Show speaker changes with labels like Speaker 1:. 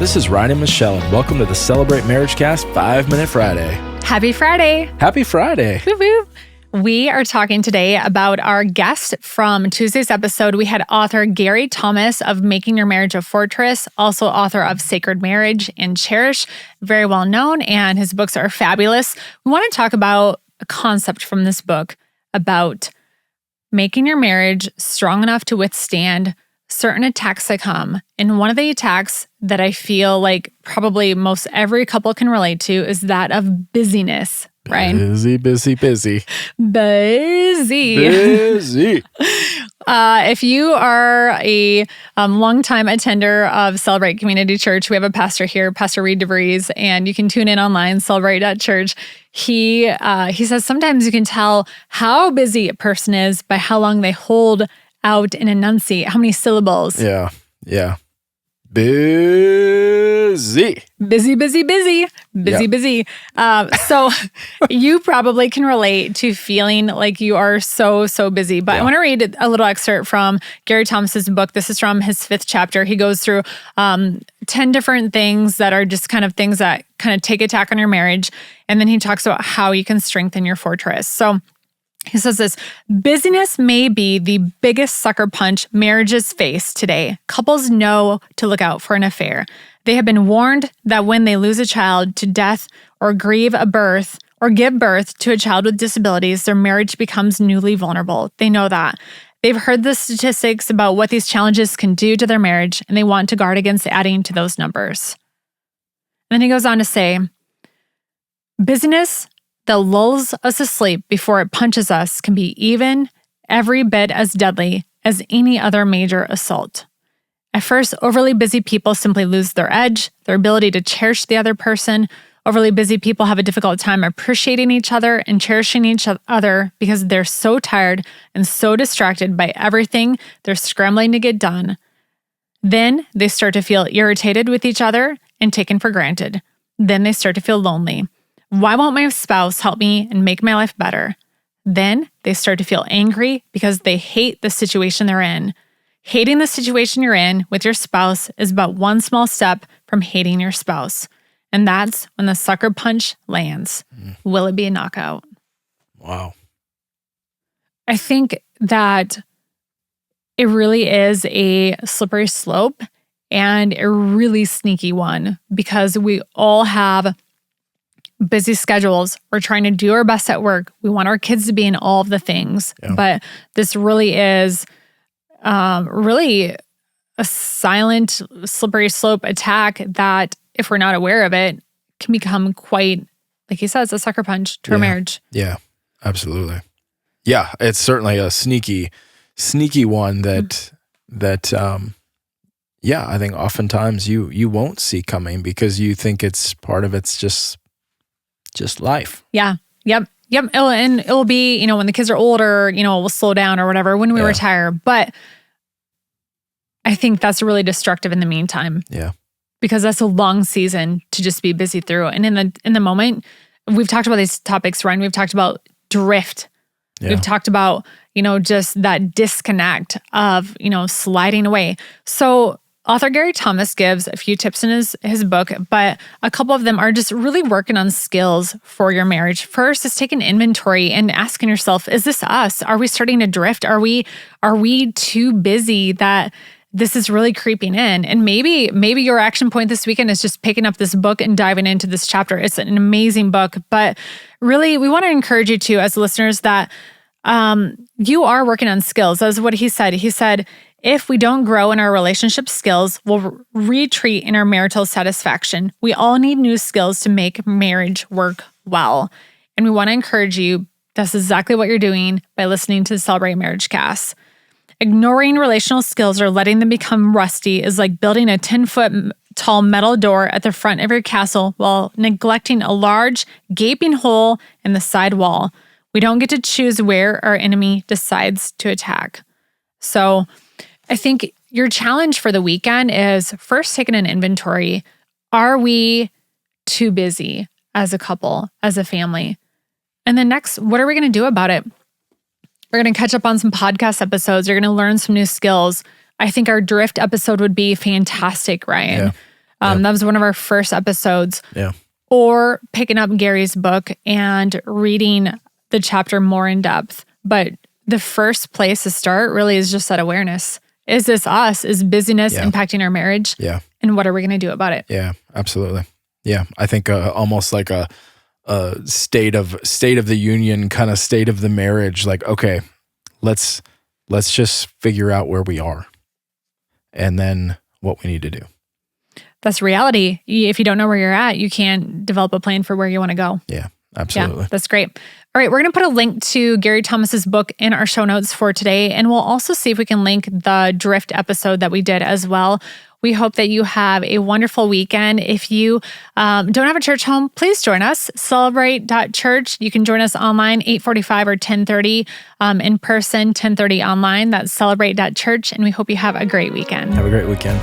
Speaker 1: This is Ryan and Michelle, and welcome to the Celebrate Marriage Cast 5-Minute Friday.
Speaker 2: Happy Friday.
Speaker 1: Happy Friday.
Speaker 2: Woo woo. We are talking today about our guest from Tuesday's episode. We had author Gary Thomas of Making Your Marriage a Fortress, also author of Sacred Marriage and Cherish, very well known, and his books are fabulous. We want to talk about a concept from this book about making your marriage strong enough to withstand certain attacks that come. And one of the attacks that I feel like probably most every couple can relate to is that of busyness, right?
Speaker 1: Busy.
Speaker 2: Busy. If you are a longtime attender of Celebrate Community Church, we have a pastor here, Pastor Reed DeVries, and you can tune in online, celebrate.church. He says sometimes you can tell how busy a person is by how long they hold out and enunciate, how many syllables.
Speaker 1: Yeah. Busy.
Speaker 2: Busy. So you probably can relate to feeling like you are so busy. But I want to read a little excerpt from Gary Thomas's book. This is from his 5th chapter. He goes through 10 different things that are just kind of things that kind of take attack on your marriage. And then he talks about how you can strengthen your fortress. So he says this: busyness may be the biggest sucker punch marriages face today. Couples know to look out for an affair. They have been warned that when they lose a child to death or grieve a birth or give birth to a child with disabilities, their marriage becomes newly vulnerable. They know that. They've heard the statistics about what these challenges can do to their marriage, and they want to guard against adding to those numbers. And then he goes on to say, busyness that lulls us asleep before it punches us can be every bit as deadly as any other major assault. At first, overly busy people simply lose their edge, their ability to cherish the other person. Overly busy people have a difficult time appreciating each other and cherishing each other because they're so tired and so distracted by everything they're scrambling to get done. Then they start to feel irritated with each other and taken for granted. Then they start to feel lonely. Why won't my spouse help me and make my life better? Then they start to feel angry because they hate the situation they're in. Hating the situation you're in with your spouse is but one small step from hating your spouse. And that's when the sucker punch lands. Will it be a knockout?
Speaker 1: Wow.
Speaker 2: I think that it really is a slippery slope and a really sneaky one because we all have busy schedules. We're trying to do our best at work. We want our kids to be in all of the things. Yeah. But this really is really a silent, slippery slope attack that, if we're not aware of it, can become quite, like he says, a sucker punch to our marriage.
Speaker 1: Yeah, absolutely. Yeah, it's certainly a sneaky one that I think oftentimes you won't see coming because you think it's part of it's just life.
Speaker 2: Yeah. Yep. It'll be, when the kids are older, we'll slow down or whatever when we retire. But I think that's really destructive in the meantime.
Speaker 1: Yeah. Because
Speaker 2: that's a long season to just be busy through. And in the moment, we've talked about these topics, Ryan. We've talked about drift. Yeah. We've talked about, just that disconnect of, sliding away. So author Gary Thomas gives a few tips in his book, but a couple of them are just really working on skills for your marriage. First is taking inventory and asking yourself, is this us? Are we starting to drift? Are we too busy that this is really creeping in? And maybe your action point this weekend is just picking up this book and diving into this chapter. It's an amazing book, but really we want to encourage you to, as listeners, that you are working on skills. That's what he said. He said, if we don't grow in our relationship skills, we'll retreat in our marital satisfaction. We all need new skills to make marriage work well. And we want to encourage you, that's exactly what you're doing by listening to the Celebrate Marriage Cast. Ignoring relational skills or letting them become rusty is like building a 10-foot tall metal door at the front of your castle while neglecting a large, gaping hole in the side wall. We don't get to choose where our enemy decides to attack. So I think your challenge for the weekend is first taking an inventory. Are we too busy as a couple, as a family? And then next, what are we going to do about it? We're going to catch up on some podcast episodes. You're going to learn some new skills. I think our drift episode would be fantastic, Ryan. That was one of our first episodes.
Speaker 1: Yeah.
Speaker 2: Or picking up Gary's book and reading the chapter more in depth. But the first place to start really is just that awareness. Is this us? Is busyness impacting our marriage?
Speaker 1: Yeah.
Speaker 2: And what are we going to do about it?
Speaker 1: Yeah, absolutely. Yeah. I think almost like a state of the union, kind of state of the marriage. Like, okay, let's just figure out where we are and then what we need to do.
Speaker 2: That's reality. If you don't know where you're at, you can't develop a plan for where you want to go.
Speaker 1: Yeah, absolutely.
Speaker 2: Yeah, that's great. All right, we're going to put a link to Gary Thomas's book in our show notes for today, and we'll also see if we can link the Drift episode that we did as well. We hope that you have a wonderful weekend. If you don't have a church home, please join us, celebrate.church. You can join us online, 8:45 or 10:30 in person, 10:30 online. That's celebrate.church, and we hope you have a great weekend.
Speaker 1: Have a great weekend.